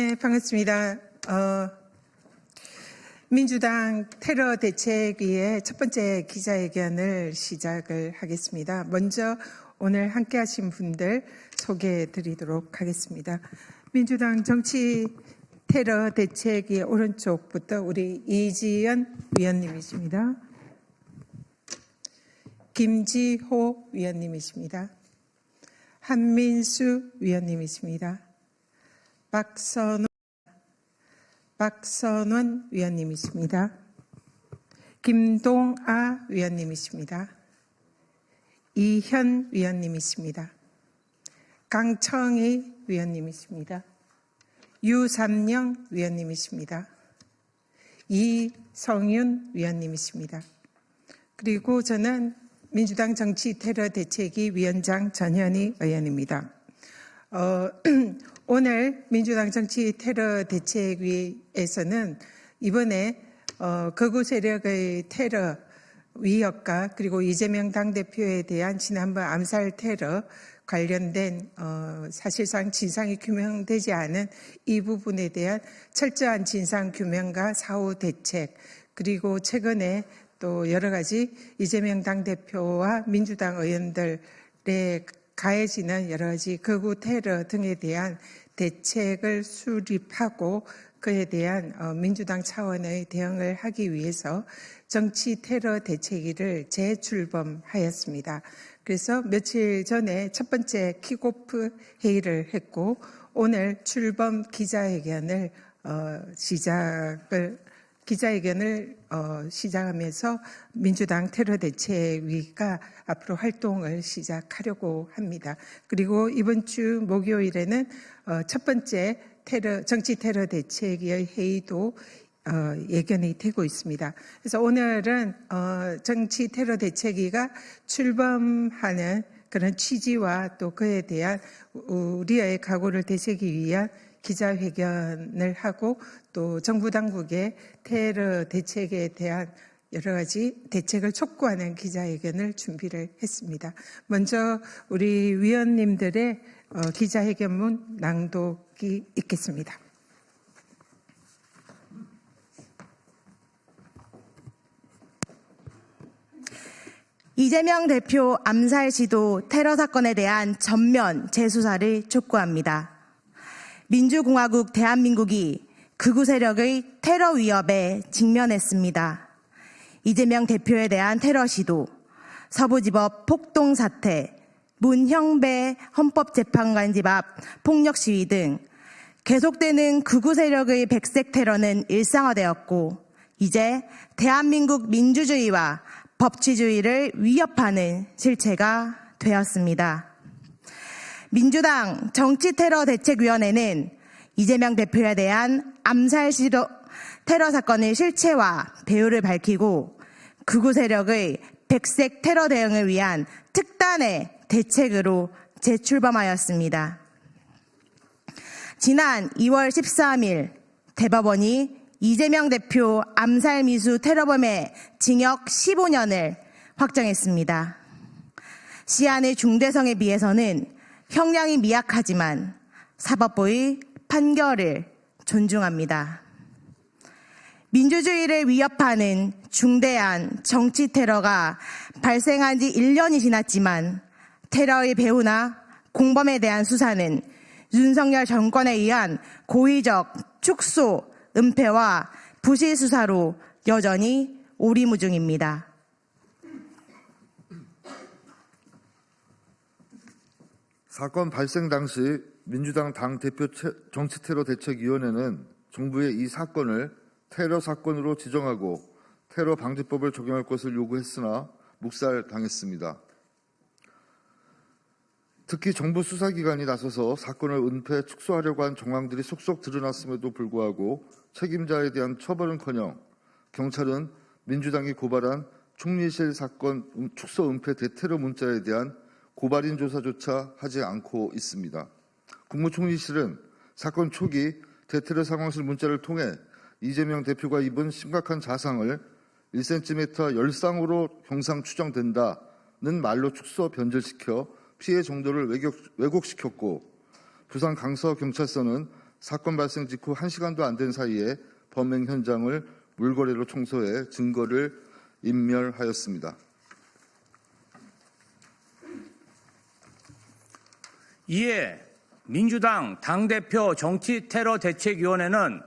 네, 반갑습니다. 민주당 테러 대책위의 첫 번째 기자회견을 시작을 하겠습니다. 먼저 오늘 함께 하신 분들 소개해 드리도록 하겠습니다. 민주당 정치 테러 대책위 오른쪽부터 우리 이지연 위원님이십니다. 김지호 위원님이십니다. 한민수 위원님이십니다. 박선원 위원님이십니다. 김동아 위원님이십니다. 이현 위원님이십니다. 강청희 위원님이십니다. 유삼영 위원님이십니다. 이성윤 위원님이십니다. 그리고 저는 민주당 정치테러대책위 위원장 전현희 의원입니다. 오늘 민주당 정치테러대책위에서는 이번에 극우 세력의 테러 위협과 그리고 이재명 당대표에 대한 지난번 암살 테러 관련된 사실상 진상이 규명되지 않은 이 부분에 대한 철저한 진상 규명과 사후 대책, 그리고 최근에 또 여러 가지 이재명 당대표와 민주당 의원들의 가해지는 여러 가지 극우 테러 등에 대한 대책을 수립하고 그에 대한 민주당 차원의 대응을 하기 위해서 정치 테러 대책위를 재출범하였습니다. 그래서 며칠 전에 첫 번째 킥오프 회의를 했고 오늘 출범 기자회견을 시작하면서 민주당 테러대책위가 앞으로 활동을 시작하려고 합니다. 그리고 이번 주 목요일에는 첫 번째 정치테러대책위의 회의도 예견이 되고 있습니다. 그래서 오늘은 정치테러대책위가 출범하는 그런 취지와 또 그에 대한 우리의 각오를 되새기 위한 기자회견을 하고 또 정부 당국의 테러 대책에 대한 여러 가지 대책을 촉구하는 기자회견을 준비를 했습니다. 먼저 우리 위원님들의 기자회견문 낭독이 있겠습니다. 이재명 대표 암살 시도 테러 사건에 대한 전면 재수사를 촉구합니다. 민주공화국 대한민국이 극우 세력의 테러 위협에 직면했습니다. 이재명 대표에 대한 테러 시도, 서부지법 폭동 사태, 문형배 헌법재판관 집 앞 폭력 시위 등 계속되는 극우 세력의 백색 테러는 일상화되었고 이제 대한민국 민주주의와 법치주의를 위협하는 실체가 되었습니다. 민주당 정치테러대책위원회는 이재명 대표에 대한 암살 시도 테러 사건의 실체와 배후를 밝히고 극우 세력의 백색 테러 대응을 위한 특단의 대책으로 재출범하였습니다. 지난 2월 13일 대법원이 이재명 대표 암살 미수 테러범의 징역 15년을 확정했습니다. 시안의 중대성에 비해서는 형량이 미약하지만 사법부의 판결을 존중합니다. 민주주의를 위협하는 중대한 정치 테러가 발생한 지 1년이 지났지만 테러의 배후나 공범에 대한 수사는 윤석열 정권에 의한 고의적 축소, 은폐와 부실 수사로 여전히 오리무중입니다. 사건 발생 당시 민주당 당대표 정치테러대책위원회는 정부의 이 사건을 테러 사건으로 지정하고 테러 방지법을 적용할 것을 요구했으나 묵살당했습니다. 특히 정부 수사기관이 나서서 사건을 은폐, 축소하려고 한 정황들이 속속 드러났음에도 불구하고 책임자에 대한 처벌은커녕 경찰은 민주당이 고발한 총리실 사건 축소 은폐 대테러 문자에 대한 고발인 조사조차 하지 않고 있습니다. 국무총리실은 사건 초기 대테러 상황실 문자를 통해 이재명 대표가 입은 심각한 자상을 1cm 열상으로 형상 추정된다는 말로 축소 변절시켜 피해 정도를 왜곡시켰고 부산 강서경찰서는 사건 발생 직후 1시간도 안 된 사이에 범행 현장을 물거래로 청소해 증거를 인멸하였습니다. 이에 민주당 당대표 정치테러대책위원회는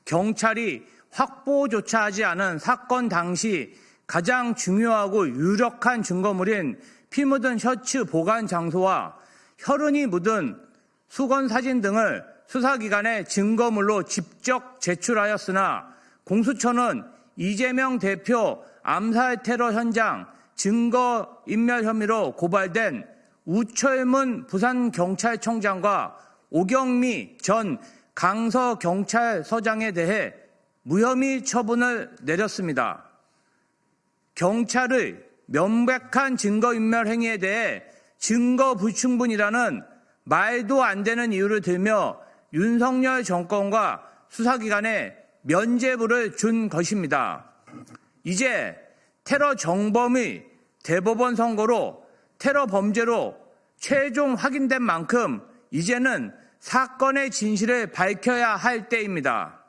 경찰이 확보조차 하지 않은 사건 당시 가장 중요하고 유력한 증거물인 피 묻은 셔츠 보관 장소와 혈흔이 묻은 수건 사진 등을 수사기관에 증거물로 직접 제출하였으나 공수처는 이재명 대표 암살 테러 현장 증거인멸 혐의로 고발된 우철문 부산경찰청장과 오경미 전 강서경찰서장에 대해 무혐의 처분을 내렸습니다. 경찰의 명백한 증거인멸 행위에 대해 증거 불충분이라는 말도 안 되는 이유를 들며 윤석열 정권과 수사기관에 면죄부를 준 것입니다. 이제 테러 정범의 대법원 선고로 테러 범죄로 최종 확인된 만큼 이제는 사건의 진실을 밝혀야 할 때입니다.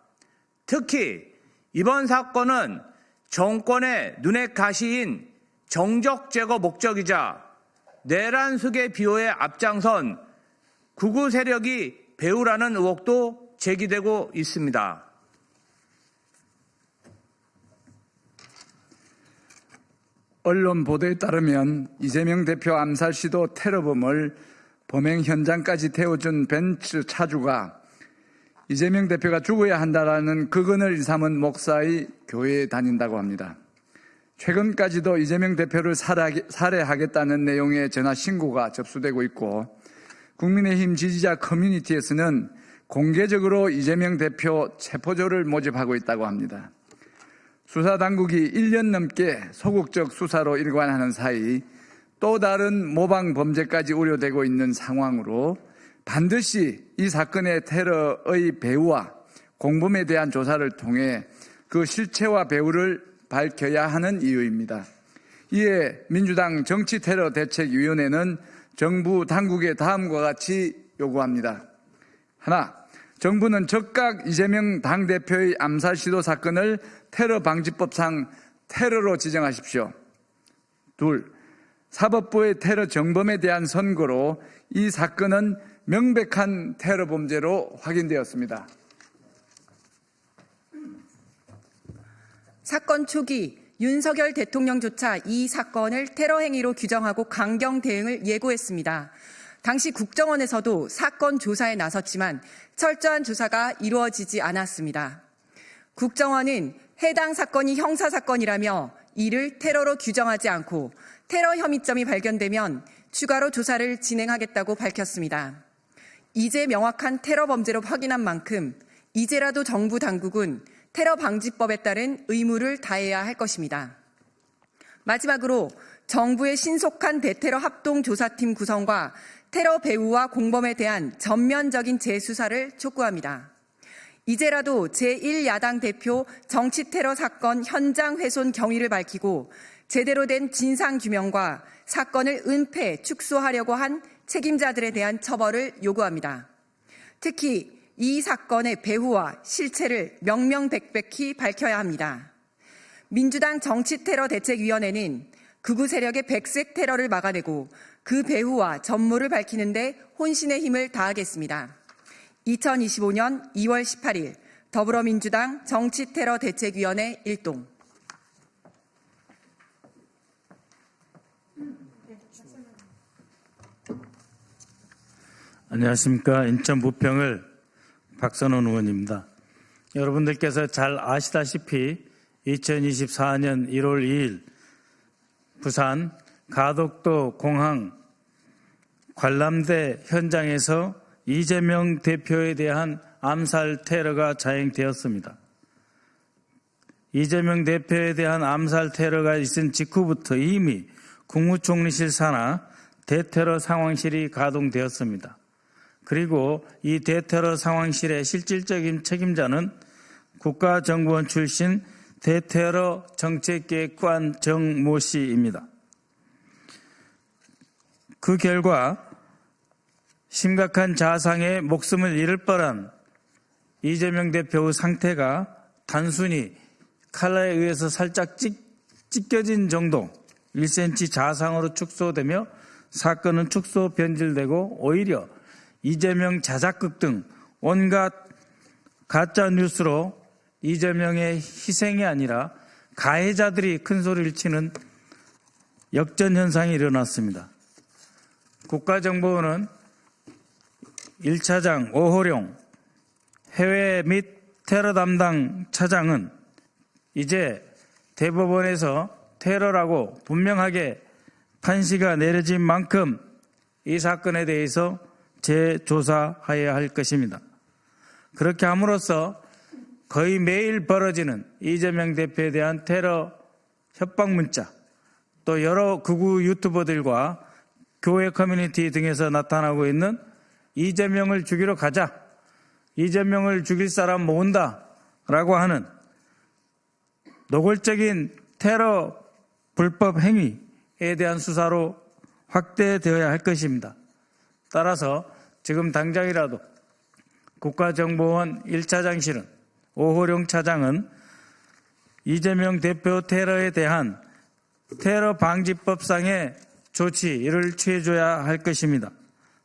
특히 이번 사건은 정권의 눈의 가시인 정적 제거 목적이자 내란 수계 비호에 앞장선 극우 세력이 배후라는 의혹도 제기되고 있습니다. 언론 보도에 따르면 이재명 대표 암살 시도 테러범을 범행 현장까지 태워준 벤츠 차주가 이재명 대표가 죽어야 한다라는 극언을 일삼은 목사의 교회에 다닌다고 합니다. 최근까지도 이재명 대표를 살해하겠다는 내용의 전화 신고가 접수되고 있고 국민의힘 지지자 커뮤니티에서는 공개적으로 이재명 대표 체포조를 모집하고 있다고 합니다. 수사당국이 1년 넘게 소극적 수사로 일관하는 사이 또 다른 모방 범죄까지 우려되고 있는 상황으로 반드시 이 사건의 테러의 배후와 공범에 대한 조사를 통해 그 실체와 배후를 밝혀야 하는 이유입니다. 이에 민주당 정치테러대책위원회는 정부 당국에 다음과 같이 요구합니다. 하나, 정부는 즉각 이재명 당대표의 암살 시도 사건을 테러방지법상 테러로 지정하십시오. 둘, 사법부의 테러 정범에 대한 선고로 이 사건은 명백한 테러 범죄로 확인되었습니다. 사건 초기 윤석열 대통령조차 이 사건을 테러 행위로 규정하고 강경 대응을 예고했습니다. 당시 국정원에서도 사건 조사에 나섰지만 철저한 조사가 이루어지지 않았습니다. 국정원은 해당 사건이 형사사건이라며 이를 테러로 규정하지 않고 테러 혐의점이 발견되면 추가로 조사를 진행하겠다고 밝혔습니다. 이제 명확한 테러 범죄로 확인한 만큼 이제라도 정부 당국은 테러 방지법에 따른 의무를 다해야 할 것입니다. 마지막으로 정부의 신속한 대테러 합동조사팀 구성과 테러 배후와 공범에 대한 전면적인 재수사를 촉구합니다. 이제라도 제1야당 대표 정치테러 사건 현장 훼손 경위를 밝히고 제대로 된 진상규명과 사건을 은폐, 축소하려고 한 책임자들에 대한 처벌을 요구합니다. 특히 이 사건의 배후와 실체를 명명백백히 밝혀야 합니다. 민주당 정치테러대책위원회는 극우 세력의 백색 테러를 막아내고 그 배후와 전모를 밝히는 데 혼신의 힘을 다하겠습니다. 2025년 2월 18일 더불어민주당 정치테러대책위원회 1동. 안녕하십니까. 인천 부평을 박선원 의원입니다. 여러분들께서 잘 아시다시피 2024년 1월 2일 부산 가덕도 공항 관람대 현장에서 이재명 대표에 대한 암살 테러가 자행되었습니다. 이재명 대표에 대한 암살 테러가 있은 직후부터 이미 국무총리실 산하 대테러 상황실이 가동되었습니다. 그리고 이 대테러 상황실의 실질적인 책임자는 국가정보원 출신 대테러 정책기획관 정모 씨입니다. 그 결과 심각한 자상의 목숨을 잃을 뻔한 이재명 대표의 상태가 단순히 칼날에 의해서 살짝 찢겨진 정도 1cm 자상으로 축소되며 사건은 축소 변질되고 오히려 이재명 자작극 등 온갖 가짜 뉴스로 이재명의 희생이 아니라 가해자들이 큰 소리를 치는 역전 현상이 일어났습니다. 국가정보원은 1차장 오호룡 해외 및 테러 담당 차장은 이제 대법원에서 테러라고 분명하게 판시가 내려진 만큼 이 사건에 대해서 재조사해야 할 것입니다. 그렇게 함으로써 거의 매일 벌어지는 이재명 대표에 대한 테러 협박 문자, 또 여러 극우 유튜버들과 교회 커뮤니티 등에서 나타나고 있는 이재명을 죽이러 가자, 이재명을 죽일 사람 모은다라고 하는 노골적인 테러 불법 행위에 대한 수사로 확대되어야 할 것입니다. 따라서 지금 당장이라도 국가정보원 1차장실은 오호룡 차장은 이재명 대표 테러에 대한 테러 방지법상의 조치를 취해줘야 할 것입니다.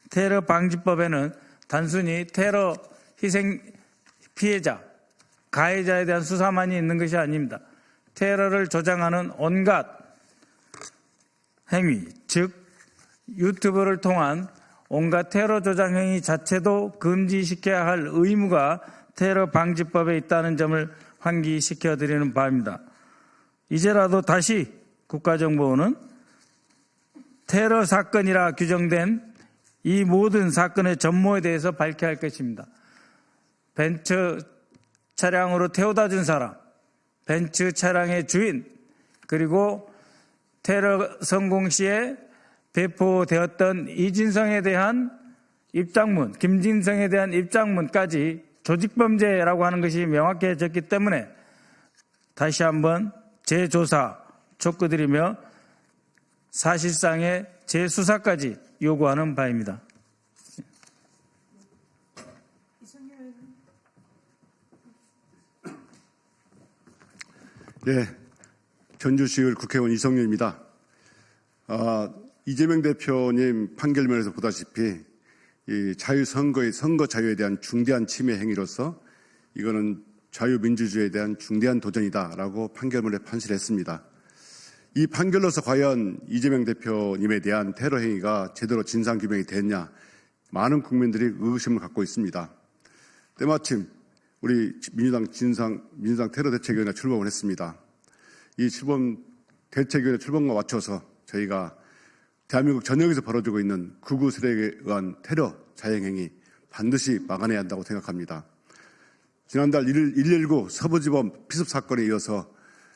테러 방지법에는 단순히 테러 희생 피해자, 가해자에 대한 수사만이 있는 것이 아닙니다. 테러를 조장하는 온갖 행위, 즉 유튜브를 통한 온갖 테러 조장 행위 자체도 금지시켜야 할 의무가 테러 방지법에 있다는 점을 환기시켜 드리는 바입니다. 이제라도 다시 국가정보원은 테러 사건이라 규정된 이 모든 사건의 전모에 대해서 밝혀야 할 것입니다. 벤츠 차량으로 태워다 준 사람, 벤츠 차량의 주인, 그리고 테러 성공 시에 배포되었던 이진성에 대한 입장문, 김진성에 대한 입장문까지 조직범죄라고 하는 것이 명확해졌기 때문에 다시 한번 재조사 촉구드리며 사실상의 재수사까지 요구하는 바입니다. 네, 전주시의회 국회의원 이성윤입니다. 이재명 대표님 판결문에서 보다시피 이 자유선거의 선거 자유에 대한 중대한 침해 행위로서 이거는 자유민주주의에 대한 중대한 도전이다라고 판결문에 판시했습니다. 이 판결로서 과연 이재명 대표님에 대한 테러 행위가 제대로 진상규명이 됐냐, 많은 국민들이 의구심을 갖고 있습니다. 때마침 우리 민주당 테러 대책위원회 출범을 했습니다. 이 대책위원회 출범과 맞춰서 저희가 대한민국 전역에서 벌어지고 있는 극우 세력에 의한 테러 자행행위 반드시 막아내야 한다고 생각합니다. 지난달 119 서부지법 피습 사건에 이어서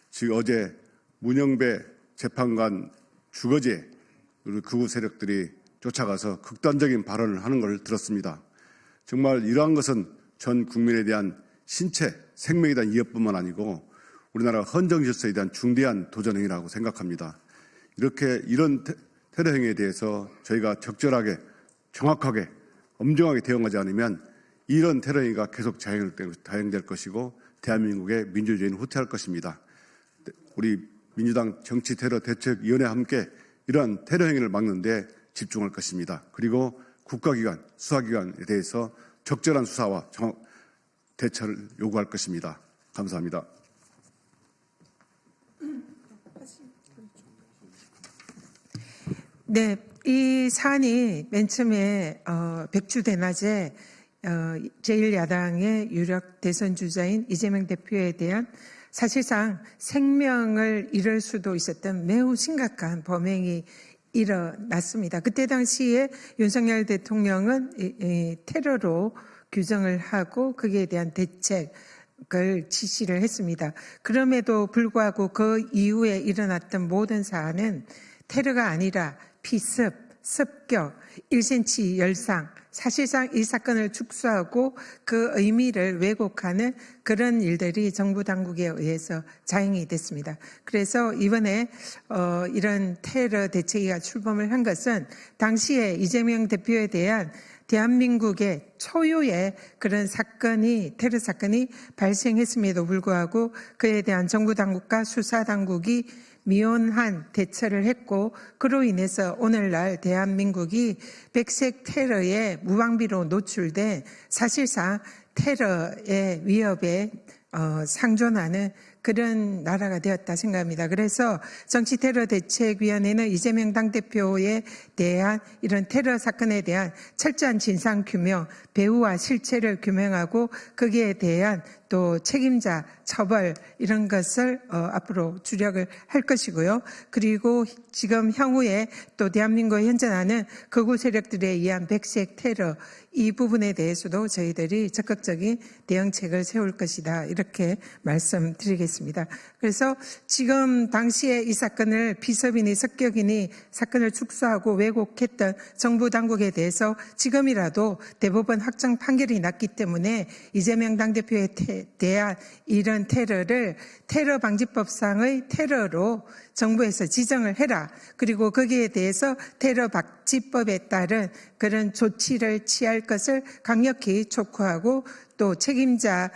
지금 어제 문영배 재판관 주거지에 우리 극우 세력들이 쫓아가서 극단적인 발언을 하는 것을 들었습니다. 정말 이러한 것은 전 국민에 대한 신체, 생명에 대한 위협뿐만 아니고 우리나라 헌정 질서에 대한 중대한 도전 행위라고 생각합니다. 이런 테러 행위에 대해서 저희가 적절하게, 정확하게, 엄정하게 대응하지 않으면 이런 테러 행위가 계속 자행될 것이고 대한민국의 민주주의는 후퇴할 것입니다. 우리 민주당 정치테러대책위원회와 함께 이러한 테러 행위를 막는 데 집중할 것입니다. 그리고 국가기관, 수사기관에 대해서 적절한 수사와 대처를 요구할 것입니다. 감사합니다. 네, 이 사안이 맨 처음에 백주대낮에 제1야당의 유력 대선 주자인 이재명 대표에 대한 사실상 생명을 잃을 수도 있었던 매우 심각한 범행이 일어났습니다. 그때 당시에 윤석열 대통령은 테러로 규정을 하고 거기에 대한 대책을 지시를 했습니다. 그럼에도 불구하고 그 이후에 일어났던 모든 사안은 테러가 아니라 피습, 습격, 1cm 열상, 사실상 이 사건을 축소하고 그 의미를 왜곡하는 그런 일들이 정부 당국에 의해서 자행이 됐습니다. 그래서 이번에 이런 테러 대책위가 출범을 한 것은 당시에 이재명 대표에 대한 대한민국의 초유의 그런 사건이 테러 사건이 발생했음에도 불구하고 그에 대한 정부 당국과 수사 당국이 미온한 대처를 했고 그로 인해서 오늘날 대한민국이 백색 테러의 무방비로 노출돼 사실상 테러의 위협에 상존하는 그런 나라가 되었다 생각합니다. 그래서 정치테러대책위원회는 이재명 당대표에 대한 이런 테러 사건에 대한 철저한 진상규명, 배후와 실체를 규명하고 거기에 대한 또 책임자 처벌 이런 것을 앞으로 주력을 할 것이고요. 그리고 지금 향후에 또 대한민국에 현존하는 극우 세력들에 의한 백색 테러 이 부분에 대해서도 저희들이 적극적인 대응책을 세울 것이다. 이렇게 말씀드리겠습니다. 그래서 지금 당시에 이 사건을 비서빈이 습격인이 사건을 축소하고 왜곡했던 정부 당국에 대해서 지금이라도 대법원 확정 판결이 났기 때문에 이재명 당대표에 대한 이런 테러를 테러방지법상의 테러로 정부에서 지정을 해라. 그리고 거기에 대해서 테러방지법에 따른 그런 조치를 취할 것을 강력히 촉구하고 또 책임자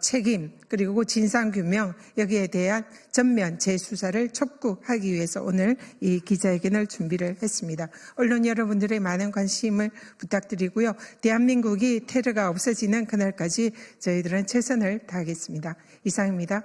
책임 그리고 진상규명 여기에 대한 전면 재수사를 촉구하기 위해서 오늘 이 기자회견을 준비를 했습니다. 언론 여러분들의 많은 관심을 부탁드리고요. 대한민국이 테러가 없어지는 그날까지 저희들은 최선을 다하겠습니다. 이상입니다.